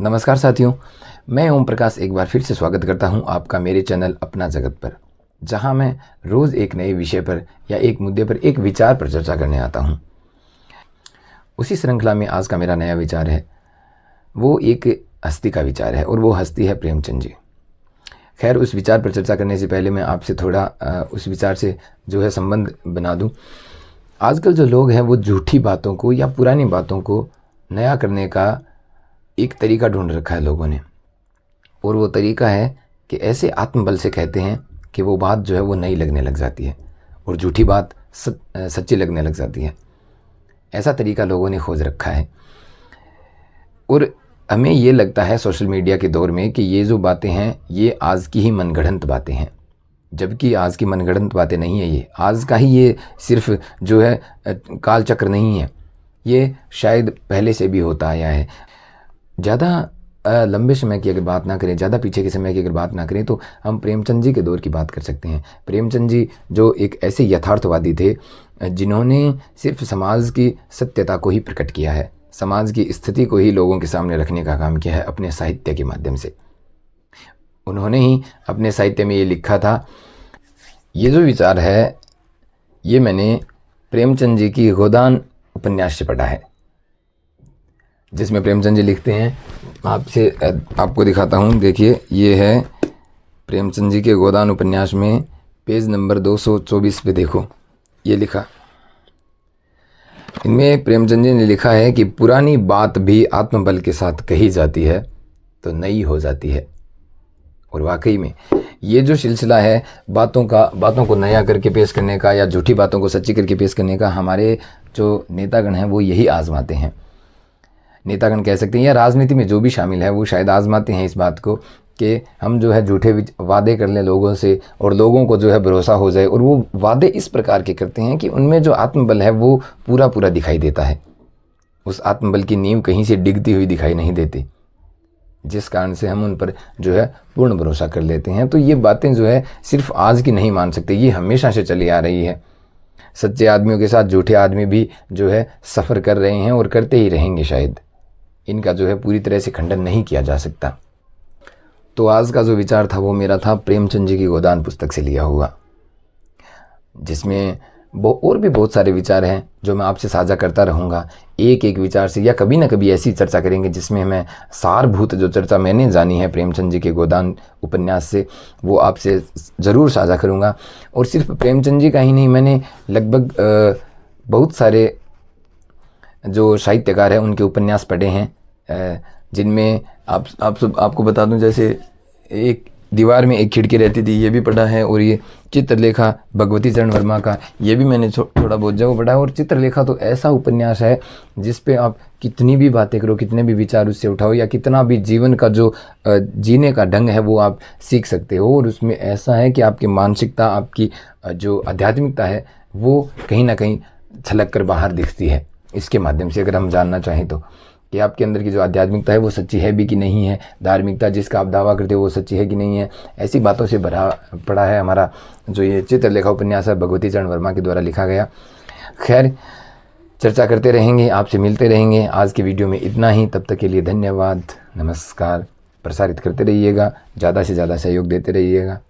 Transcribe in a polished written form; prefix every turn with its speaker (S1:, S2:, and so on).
S1: नमस्कार साथियों, मैं ओम प्रकाश एक बार फिर से स्वागत करता हूं आपका मेरे चैनल अपना जगत पर, जहां मैं रोज़ एक नए विषय पर या एक मुद्दे पर एक विचार पर चर्चा करने आता हूं। उसी श्रृंखला में आज का मेरा नया विचार है, वो एक हस्ती का विचार है और वो हस्ती है प्रेमचंद जी। खैर, उस विचार पर चर्चा करने से पहले मैं आपसे थोड़ा उस विचार से जो है संबंध बना दूं। आजकल जो लोग हैं वो झूठी बातों को या पुरानी बातों को नया करने का एक तरीका ढूंढ रखा है लोगों ने, और वो तरीका है कि ऐसे आत्मबल से कहते हैं कि वो बात जो है वो नई लगने लग जाती है और झूठी बात सच्ची लगने लग जाती है। ऐसा तरीका लोगों ने खोज रखा है और हमें ये लगता है सोशल मीडिया के दौर में कि ये जो बातें हैं ये आज की ही मनगढ़ंत बातें हैं, जबकि आज की मनगढ़ंत बातें नहीं है। ये आज का ही ये सिर्फ जो है काल चक्र नहीं है, ये शायद पहले से भी होता आया है। ज़्यादा लंबे समय की अगर बात ना करें, ज़्यादा पीछे के समय की अगर बात ना करें, तो हम प्रेमचंद जी के दौर की बात कर सकते हैं। प्रेमचंद जी जो एक ऐसे यथार्थवादी थे जिन्होंने सिर्फ समाज की सत्यता को ही प्रकट किया है, समाज की स्थिति को ही लोगों के सामने रखने का काम किया है अपने साहित्य के माध्यम से। उन्होंने ही अपने साहित्य में ये लिखा था। ये जो विचार है ये मैंने प्रेमचंद जी की गोदान उपन्यास से पढ़ा है, जिसमें प्रेमचंद जी लिखते हैं। आपको दिखाता हूँ, देखिए ये है प्रेमचंद जी के गोदान उपन्यास में पेज नंबर 224 पे देखो, ये लिखा। इनमें प्रेमचंद जी ने लिखा है कि पुरानी बात भी आत्मबल के साथ कही जाती है तो नई हो जाती है। और वाकई में ये जो सिलसिला है बातों को नया करके पेश करने का या झूठी बातों को सच्ची करके पेश करने का, हमारे जो नेतागण हैं वो यही आजमाते हैं। नेतागण कह सकते हैं या राजनीति में जो भी शामिल है वो शायद आजमाते हैं इस बात को कि हम जो है झूठे वादे कर लें लोगों से और लोगों को जो है भरोसा हो जाए। और वो वादे इस प्रकार के करते हैं कि उनमें जो आत्मबल है वो पूरा पूरा दिखाई देता है, उस आत्मबल की नींव कहीं से डिगती हुई दिखाई नहीं देती, जिस कारण से हम उन पर जो है पूर्ण भरोसा कर लेते हैं। तो ये बातें जो है सिर्फ आज की नहीं मान सकते, ये हमेशा से चली आ रही है। सच्चे आदमियों के साथ झूठे आदमी भी जो है सफ़र कर रहे हैं और करते ही रहेंगे। शायद इनका जो है पूरी तरह से खंडन नहीं किया जा सकता। तो आज का जो विचार था वो मेरा था प्रेमचंद जी की गोदान पुस्तक से लिया हुआ, जिसमें और भी बहुत सारे विचार हैं जो मैं आपसे साझा करता रहूँगा। एक एक विचार से या कभी ना कभी ऐसी चर्चा करेंगे जिसमें मैं सारभूत जो चर्चा मैंने जानी है प्रेमचंद जी के गोदान उपन्यास से वो आपसे ज़रूर साझा करूँगा। और सिर्फ प्रेमचंद जी का ही नहीं, मैंने लगभग बहुत सारे जो साहित्यकार हैं उनके उपन्यास पढ़े हैं, जिनमें आपको बता दूं, जैसे एक दीवार में एक खिड़की रहती थी, ये भी पढ़ा है। और ये चित्रलेखा भगवती चरण वर्मा का, ये भी मैंने थोड़ा बहुत जगह पढ़ा है। और चित्रलेखा तो ऐसा उपन्यास है जिस पे आप कितनी भी बातें करो, कितने भी विचार उससे उठाओ या कितना भी जीवन का जो जीने का ढंग है वो आप सीख सकते हो। और उसमें ऐसा है कि आपकी मानसिकता, आपकी जो आध्यात्मिकता है वो कहीं ना कहीं छलक कर बाहर दिखती है इसके माध्यम से। अगर हम जानना चाहें तो कि आपके अंदर की जो आध्यात्मिकता है वो सच्ची है भी कि नहीं है, धार्मिकता जिसका आप दावा करते हो वो सच्ची है कि नहीं है, ऐसी बातों से भरा पड़ा है हमारा जो ये चित्रलेखा उपन्यास है भगवती चरण वर्मा के द्वारा लिखा गया। खैर, चर्चा करते रहेंगे, आपसे मिलते रहेंगे। आज की वीडियो में इतना ही, तब तक के लिए धन्यवाद, नमस्कार। प्रसारित करते रहिएगा, ज़्यादा से ज़्यादा सहयोग देते रहिएगा।